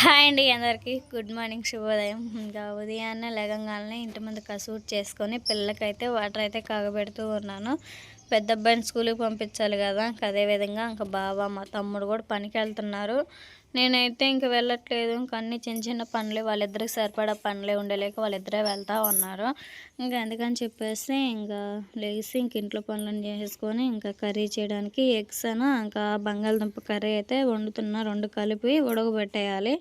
Hi అండి అందరికీ good morning శుభోదయం. ఇంకా ఉదయాన్నే లేగంగానే ఇంటి ముందు కసూట్ చేసుకొని పిల్లలకైతే వాటర్ అయితే కాగబెడుతూ ఉన్నాను. పెద్ద అబ్బాయిని స్కూల్కి పంపించాలి కదా. అదేవిధంగా ఇంకా బావ మా తమ్ముడు కూడా పనికి వెళ్తున్నారు. నేనైతే ఇంక వెళ్ళట్లేదు. ఇంక అన్ని చిన్న చిన్న పనులే, వాళ్ళిద్దరికి సరిపడా పనులే ఉండలేక వాళ్ళిద్దరే వెళ్తూ ఉన్నారు. ఇంకా అందుకని చెప్పేసి ఇంకా లేచి ఇంక ఇంట్లో పనులను చేసుకొని ఇంకా కర్రీ చేయడానికి ఎగ్స్ ఇంకా బంగాళదుంప కర్రీ అయితే వండుతున్నా. రెండు కలిపి ఉడకబెట్టేయాలి.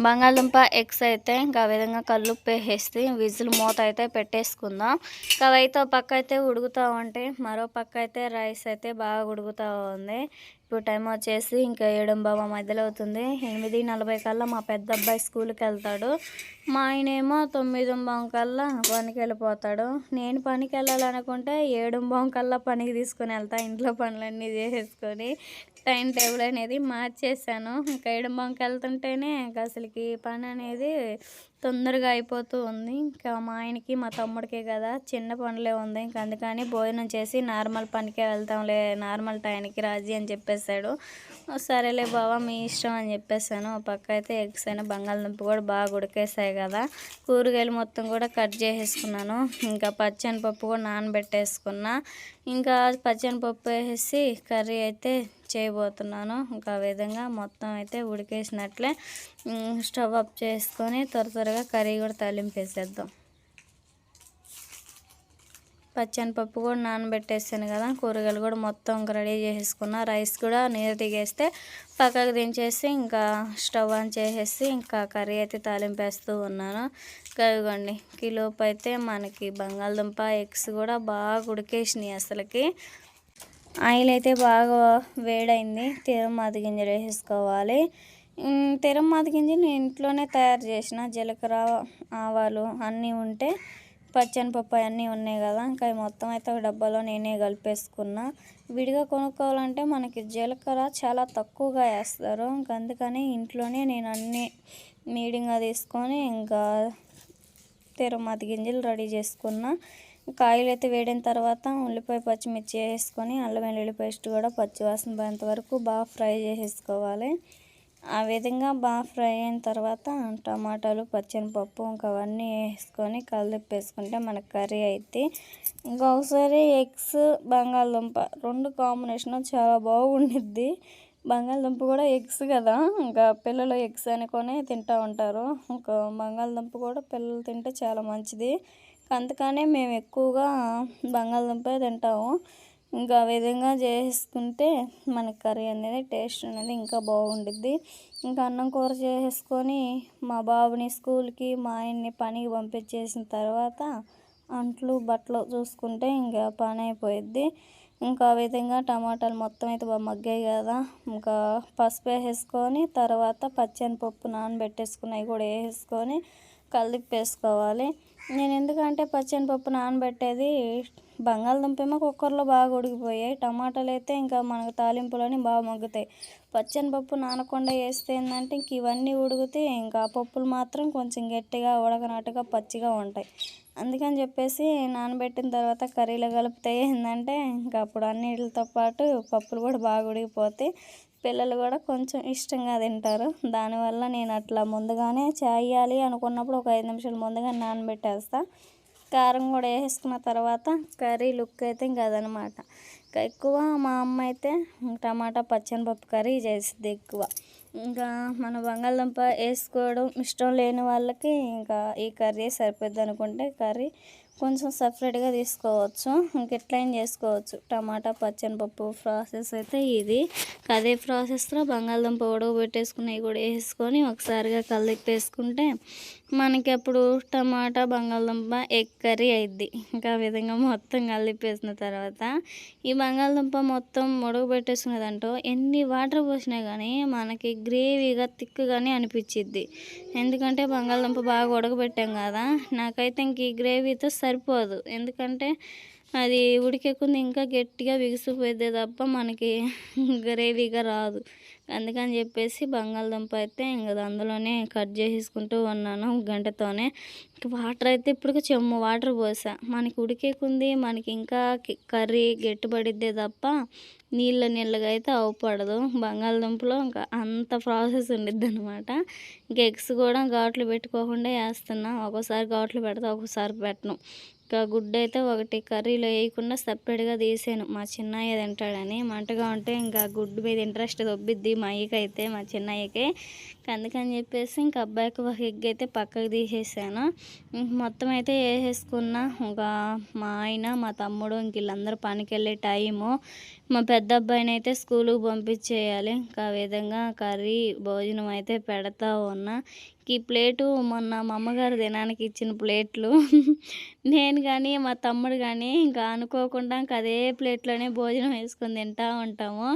బంగాళదుంప ఎగ్స్ అయితే ఇంకా ఆ విధంగా కల్లుప్పు వేసేసి విజిల్ మూత అయితే పెట్టేసుకుందాం. ఇంకా అవైతే ఒక పక్క అయితే ఉడుకుతూ ఉంటాయి, మరో పక్క అయితే రైస్ అయితే బాగా ఉడుకుతూ ఉంది. ఇప్పుడు టైం వచ్చేసి ఇంకా 7:15 మధ్యలో అవుతుంది. 8:40 కల్లా మా పెద్ద అబ్బాయి స్కూల్కి వెళ్తాడు. మా ఆయనేమో 9:15 కల్లా పనికి వెళ్ళిపోతాడు. నేను పనికి వెళ్ళాలనుకుంటే 7:15 కల్లా పనికి తీసుకుని వెళ్తా. ఇంట్లో పనులన్నీ చేసేసుకొని టైం టేబుల్ అనేది మార్చేసాను. ఇంకా 7:15 వెళ్తుంటేనే ఇంకా అసలుకి పని అనేది తొందరగా అయిపోతూ ఉంది. ఇంకా మా ఆయనకి మా తమ్ముడికే కదా చిన్న పనులే ఉంది. ఇంకా అందుకని భోజనం చేసి నార్మల్ పనికే వెళ్తాంలే, నార్మల్ టైంకి రాజీ అని చెప్పేశాడు. సరేలే బావ మీ ఇష్టం అని చెప్పేసాను. ఒక పక్క అయితే ఎగ్స్ అయినా బంగాళదుంప కూడా బాగా ఉడికేసాయి కదా. కూరగాయలు మొత్తం కూడా కట్ చేసేసుకున్నాను. ఇంకా పచ్చనిపప్పు కూడా నానబెట్టేసుకున్నా. ఇంకా పచ్చనిపప్పు వేసేసి కర్రీ అయితే చేయబోతున్నాను. ఇంకా ఆ విధంగా మొత్తం అయితే ఉడికేసినట్లే స్టవ్ ఆఫ్ చేసుకొని త్వరగా కర్రీ కూడా తాలింపేసేద్దాం. పచ్చనిపప్పు కూడా నానబెట్టేసాను కదా. కూరగాయలు కూడా మొత్తం రెడీ చేసేసుకున్నా. రైస్ కూడా నీరు దిగేస్తే పక్కకు దించేసి ఇంకా స్టవ్ ఆన్ చేసేసి ఇంకా కర్రీ అయితే తాలింపేస్తూ ఉన్నాను. కలుగండి కిలోపు అయితే మనకి బంగాళదుంప ఎగ్స్ కూడా బాగా ఉడికేసినాయి. అసలుకి ఆయిల్ అయితే బాగా వేడైంది. తిరుమాత గింజలు వేసేసుకోవాలి. తిరుమాత గింజలు నేను ఇంట్లోనే తయారు చేసిన. జీలకర్ర ఆవాలు అన్నీ ఉంటే పచ్చనిపప్పు అన్నీ ఉన్నాయి కదా. ఇంకా మొత్తం అయితే ఒక డబ్బాలో నేనే కలిపేసుకున్నా. విడిగా కొనుక్కోవాలంటే మనకి జీలకర్ర చాలా తక్కువగా వేస్తారు. ఇంకా అందుకని ఇంట్లోనే నేను అన్నీ మీడియంగా తీసుకొని ఇంకా తిరుమాత గింజలు రెడీ చేసుకున్నా. ఆయిల్ అయితే వేడిన తర్వాత ఉల్లిపాయ పచ్చిమిర్చి వేసుకొని అల్లం వెల్లుల్లి పేస్ట్ కూడా పచ్చివాసన పోయేంత వరకు బాగా ఫ్రై చేసేసుకోవాలి. ఆ విధంగా బాగా ఫ్రై అయిన తర్వాత టమాటాలు పచ్చనిపప్పు ఇంకా అవన్నీ వేసుకొని కలిపేసుకుంటే మనకు కర్రీ అయితే ఇంకా ఒకసారి ఎగ్స్ బంగాళదుంప రెండు కాంబినేషన్ చాలా బాగుండిద్ది. బంగాళదుంప కూడా ఎగ్స్ కదా, ఇంకా పిల్లలు ఎగ్స్ అనుకొని తింటూ ఉంటారు. ఇంకా బంగాళదుంప కూడా పిల్లలు తింటే చాలా మంచిది. అందుకనే మేము ఎక్కువగా బంగాళదుంప తింటాము. ఇంకా ఆ విధంగా చేసుకుంటే మనకి కర్రీ అనేది టేస్ట్ అనేది ఇంకా బాగుండిద్ది. ఇంకా అన్నం కూర చేసుకొని మా బాబుని స్కూల్కి మా ఆయన్ని పనికి పంపించేసిన తర్వాత అంట్లు బట్టలు చూసుకుంటే ఇంకా పని అయిపోయిద్ది. ఇంకా ఆ విధంగా టమాటాలు మొత్తం అయితే బాగా మగ్గాయి కదా. ఇంకా పసుపు వేసేసుకొని తర్వాత పచ్చనిపప్పు నానబెట్టేసుకున్నవి కూడా వేసేసుకొని కలిపేసుకోవాలి. నేను ఎందుకంటే పచ్చనిపప్పు నానబెట్టేది బంగాళదుంప ఏమో కుక్కర్లో బాగా ఉడికిపోయాయి. టమాటాలు అయితే ఇంకా మనకు తాలింపులని బాగా మగ్గుతాయి. పచ్చనిపప్పు నానకుండా వేస్తే ఏంటంటే ఇంక ఇవన్నీ ఉడికితే ఇంకా పప్పులు మాత్రం కొంచెం గట్టిగా ఉడకనట్టుగా పచ్చిగా ఉంటాయి. అందుకని చెప్పేసి నానబెట్టిన తర్వాత కర్రీలో కలిపితే ఏంటంటే ఇంకా అప్పుడు అన్నిటితో పాటు పప్పులు కూడా బాగా ఉడికిపోతాయి. పిల్లలు కూడా కొంచెం ఇష్టంగా తింటారు. దానివల్ల నేను అట్లా ముందుగానే చేయాలి అనుకున్నప్పుడు ఒక 5 నిమిషాలు ముందుగా నానబెట్టేస్తా. కారం కూడా వేసుకున్న తర్వాత కర్రీ లుక్ అయితే ఇంకా అదనమాట. ఇంకా ఎక్కువ మా అమ్మ అయితే టమాటా పచ్చనిపప్పు కర్రీ చేసిద్ది ఎక్కువ. ఇంకా మన బంగాళదుంప వేసుకోవడం ఇష్టం లేని వాళ్ళకి ఇంకా ఈ కర్రీ సరిపోద్ది అనుకుంటే కర్రీ కొంచెం సపరేట్గా తీసుకోవచ్చు. ఇంకెట్లయినా చేసుకోవచ్చు. టమాటా పచ్చనిపప్పు ప్రాసెస్ అయితే ఇది. అదే ప్రాసెస్లో బంగాళదుంప ఉడకబెట్టేసుకున్నవి కూడా వేసుకొని ఒకసారిగా కలిపేసుకుంటే మనకి అప్పుడు టమాటా బంగాళదుంప ఎగ్ కర్రీ అయిద్ది. ఇంకా ఆ విధంగా మొత్తం కలిపేసిన తర్వాత ఈ బంగాళదుంప మొత్తం ఉడకబెట్టేసుకునేదంటూ ఎన్ని వాటర్ పోసినా కానీ మనకి గ్రేవీగా తిక్కుగానే అనిపించిద్ది. ఎందుకంటే బంగాళదుంప బాగా ఉడకబెట్టాం కదా. నాకైతే ఇంక ఈ గ్రేవీతో సరిపోదు. ఎందుకంటే అది ఉడికేకుంది ఇంకా గట్టిగా బిగుసిపోద్దే తప్ప మనకి గ్రేవీగా రాదు. అందుకని చెప్పేసి బంగాళదుంప అయితే ఇంకా అందులోనే కట్ చేసేసుకుంటూ ఉన్నాను గంటతోనే. వాటర్ అయితే ఇప్పుడు చెమ్ము వాటర్ పోసా. మనకి ఉడికేకుంది మనకి ఇంకా కర్రీ గట్టిపడిద్దే తప్ప నీళ్ళగా అయితే అవ్వపడదు. బంగాళదుంపలో ఇంకా అంత ప్రాసెస్ ఉండిద్దనమాట. ఇంక ఎగ్స్ కూడా ఘాట్లు పెట్టుకోకుండా ఏస్తున్నా. ఒక్కోసారి ఘాట్లు పెడతా, ఒక్కోసారి పెట్టను. ఇంకా గుడ్డయితే ఒకటి కర్రీలో ఏయకుండా సెపరేట్‌గా తీసాను. మా చిన్నయ్య తింటాడని. మంటగా ఉంటే ఇంకా గుడ్డు మీద ఇంట్రెస్ట్ దొబ్బిద్ది మా అయ్యకైతే, మా చిన్నయ్యకి. అందుకని చెప్పేసి ఇంక అబ్బాయికి ఒక ఎగ్ అయితే పక్కకు తీసేసాను. మొత్తం అయితే ఏసేసుకున్నా. ఇంకా మా ఆయన, మా తమ్ముడు ఇంక వీళ్ళందరూ పనికెళ్ళే టైము. మా పెద్ద అబ్బాయినైతే స్కూలుకి పంపించేయాలి. ఇంకా ఆ విధంగా కర్రీ, భోజనం అయితే పెడతా ఉన్నా. ఈ ప్లేటు మొన్న మా అమ్మగారు దినానికి ఇచ్చిన ప్లేట్లు. నేను గానీ, మా తమ్ముడు గానీ ఇంకా అనుకోకుండా ఇంక అదే ప్లేట్‌లోనే భోజనం వేసుకొని తింటా ఉంటాము.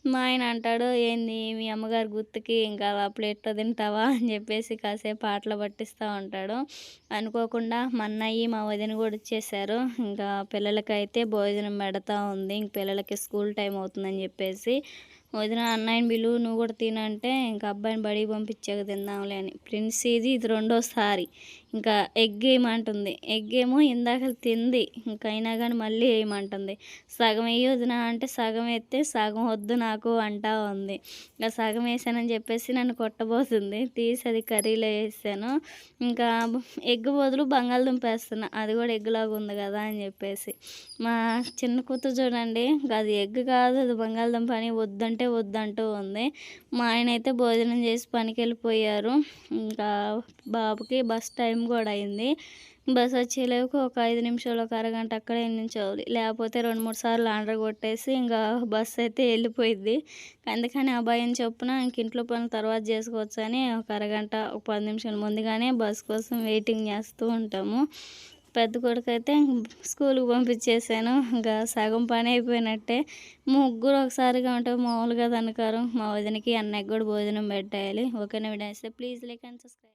మా ఆయన అంటాడు, "ఏంది మీ అమ్మగారి గుర్తుకి ఇంకా అలా ప్లేట్‌లో తింటావా?" అని చెప్పేసి కాసేపు ఆటలు పట్టిస్తా ఉంటాడు. అనుకోకుండా మా అన్నయ్య, మా వదిన కూడా వచ్చేసారు. ఇంకా పిల్లలకైతే భోజనం పెడతా ఉంది. ఇంక పిల్లలకి స్కూల్ టైం అవుతుందని చెప్పేసి, "వదిన అన్నయ్యని పిలువు నువ్వు కూడా తినంటే" ఇంకా అబ్బాయిని బడికి పంపించాక తిందాంలే అని. ఇది రెండోసారి. ఇంకా ఎగ్ ఏయమంటుంది. ఎగ్ ఏమో ఇందాక తింది. ఇంక అయినా గానీ మళ్ళీ ఏయమంటుంది. "సగం ఎయ్యి వదిన" అంటే సగం ఎత్తే, "సగం వద్దు నాకు" అంటా ఉంది. ఇంక సగం ఏసానని చెప్పేసి నన్ను కొట్టబోతుంది. తీసి అది కర్రీలో ఏసేసాను. ఇంకా ఎగ్ బదులు బంగాళదుంప ఏస్తున్నా. అది కూడా ఎగ్‌లాగా ఉంది కదా అని చెప్పేసి. మా చిన్న కూతురు చూడండి, ఇంక అది ఎగ్ కాదు అది బంగాళదుంప అని వద్దంటే వద్దంటూ ఉంది. మా ఆయనైతే భోజనం చేసి పనికెళ్ళిపోయారు. ఇంకా బాబుకి బస్ టైం కూడా అయింది. బస్ వచ్చేలోపు ఒక 5 నిమిషాలు, ఒక అరగంట అక్కడే నించోవాలి. లేకపోతే 2, 3 సార్లు ఆర్డర్ కొట్టేసి ఇంకా బస్ అయితే వెళ్ళిపోయిద్ది. అందుకని ఆ భయం చొప్పున ఇంక ఇంట్లో పనులు తర్వాత చేసుకోవచ్చని ఒక అరగంట, ఒక 10 నిమిషాలు ముందుగానే బస్ కోసం వెయిటింగ్ చేస్తూ ఉంటాము. పెద్ద కొడుకైతే స్కూలుకి పంపించేసాను. ఇంకా సగం పని అయిపోయినట్టే. ముగ్గురు ఒకసారిగా ఉంటే మామూలుగా దనకారం. మా వదినకి, అన్నయ్యకి కూడా భోజనం పెట్టేయాలి. ఓకేనా వీడియో నచ్చితే ప్లీజ్ లైక్ అండ్ సబ్స్క్రైబ్.